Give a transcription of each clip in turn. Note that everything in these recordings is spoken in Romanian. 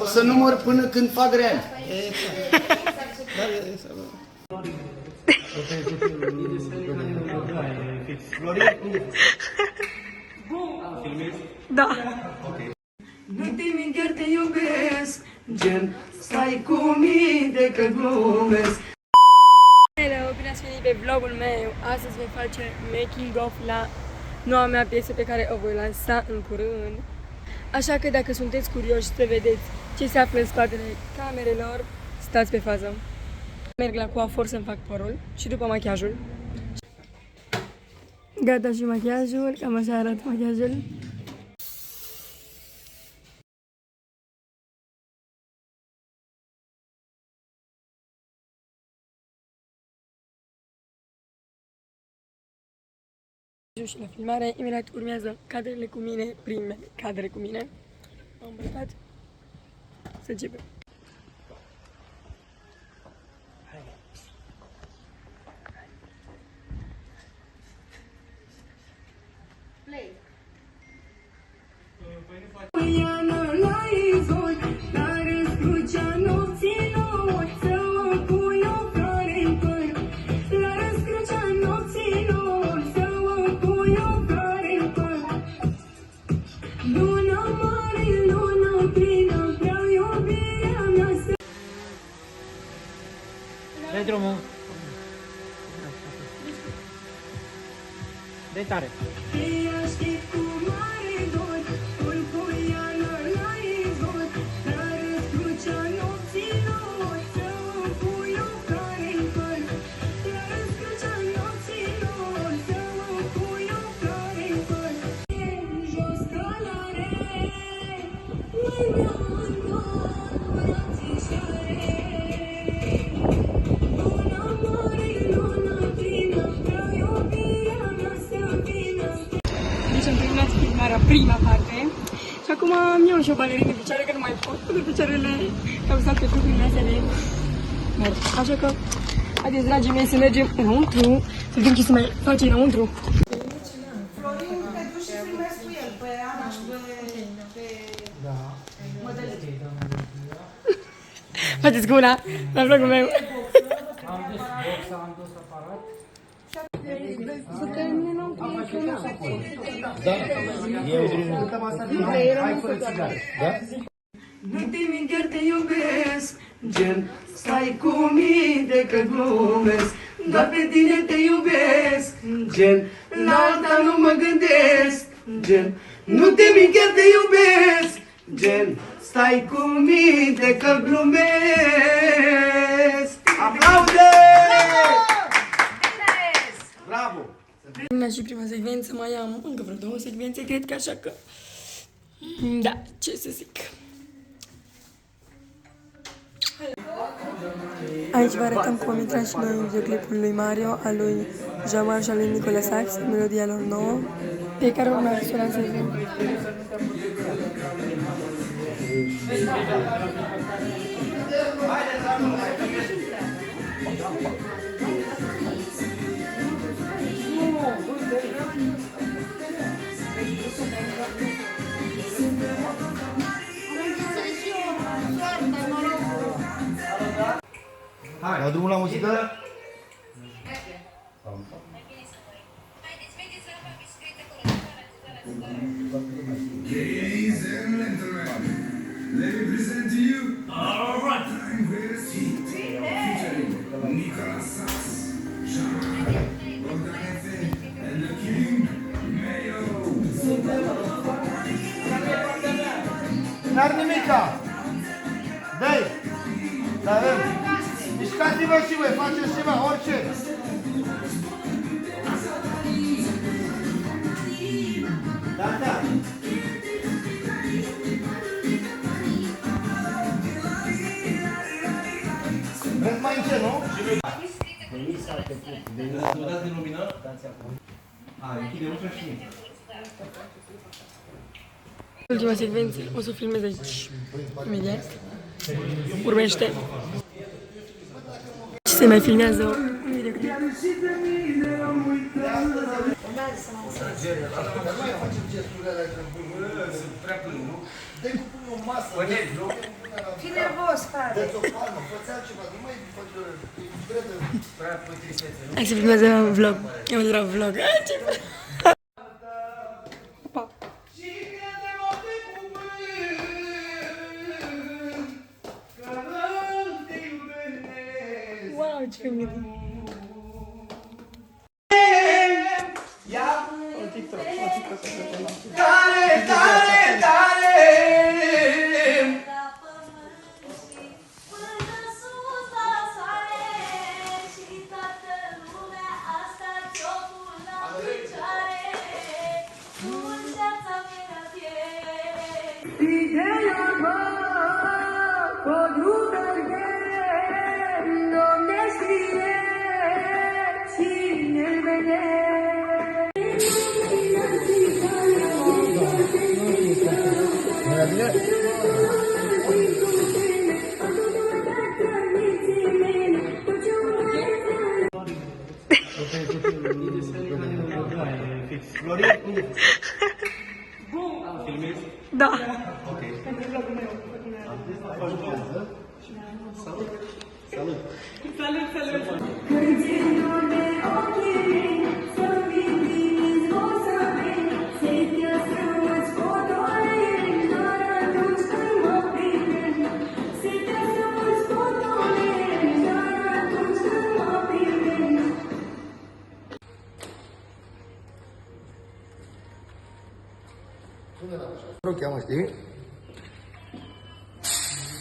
O să număr până când fac real. Da. Nu te mint, chiar te iubesc, gen, stai cu mine că glumesc. Hello, bine ați venit pe vlogul meu. Astăzi voi face making of la noua mea piesă pe care o voi lansa în curând. Așa că dacă sunteți curioși să vedeți ce se află în spatele camerelor, stați pe fază. Merg la coafor să-mi fac părul și după machiajul. Gata și machiajul, cam așa arată machiajul. Și la filmare, imediat urmează cadrele cu mine, primele cadre cu mine. M-am îmbrăcat. Să începem. Play. Dai drumul. Dai tare. Deci am terminat filmarea, prima parte. Și acum am iau și o balerină în picioare, că nu mai pot, pentru picioarele au stat pe trupurile astea de merg. Așa că, haideți, dragii mei, să mergem înăuntru, să vedem ce se mai face înăuntru. Florin, te duci și filmezi cu el, pe Ana și pe Mădălin. Faceți cu una, la vlogul meu. Am dus boxa, am dus aparat. Să terminăm cu Nu te mint, chiar te iubesc, gen, stai cu mine că glumesc. Doar pe tine te iubesc, gen, la alta nu mă gândesc, gen, nu te mint, chiar te iubesc, gen, stai cu mine că glumesc. Aplauze! Bravo! terminat și prima secvență, mai am încă vreo 2 secvențe, cred că, așa că... Da, ce să zic. Aici vă arătăm cum am intrat și noi în videoclipul lui Mario, al lui Jamar și al lui Nicola Sax, melodia lor nouă, pe care urmează să o lanseze. Hai, dau drumul la muzică? Ladies and gentlemen, let me present to you our time greatest hit featuring Nicolas Sax, Jean, Bogdan Efe, and the King, Mayo. N-ar nimica! Dă-i! Da, avem! Mișcați-vă și voi, faceți ceva, orice! Da, da! Vreți mai încet, nu? Nu dați din lumină? Închide ușa și mie. Ultima secvență, o să filmez aici, imediat. Urmește. Și se mai filmează un videoclip. Dă-i cu puiul în masă! Ce nervos, frate. Dă-ți o palmă, fă-ți altceva, nu mai faci doar... Hai să filmeze vlog. Eu vreau vlog. Pa. Wow, ce mi-e. Da. Nu cheamă, știi?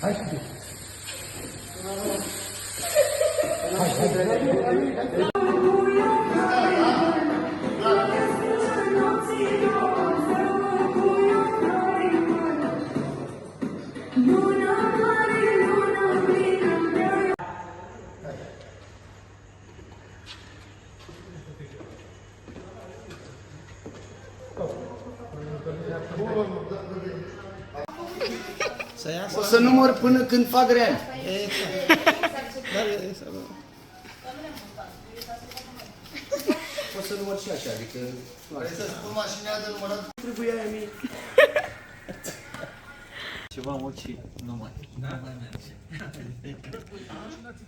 Hai să fii. O să număr până când fac real. O să număr și așa, adică... Vrei să spun mașina de numărat? Trebuie aia mie. Ceva mult și nu mai merge.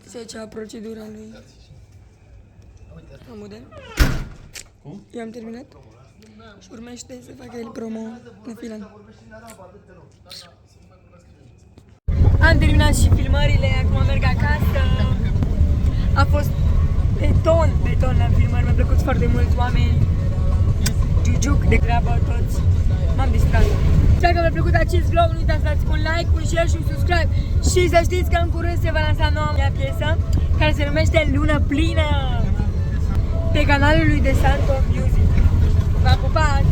Se cea procedura lui model. Cum? Eu am terminat și urmește să facă el promo la Filan. Am terminat și filmările, acum merg acasă. A fost beton la filmări, mi-a plăcut foarte mult, oameni jujuc de treabă toți. M-am distrat. Dacă v-a plăcut acest vlog, nu uitați să dați un like, un share și un subscribe. Și să știți că în curând se va lansa noua mea piesă, care se numește Lună Plină, pe canalul lui De Santo Music. V-am pupat!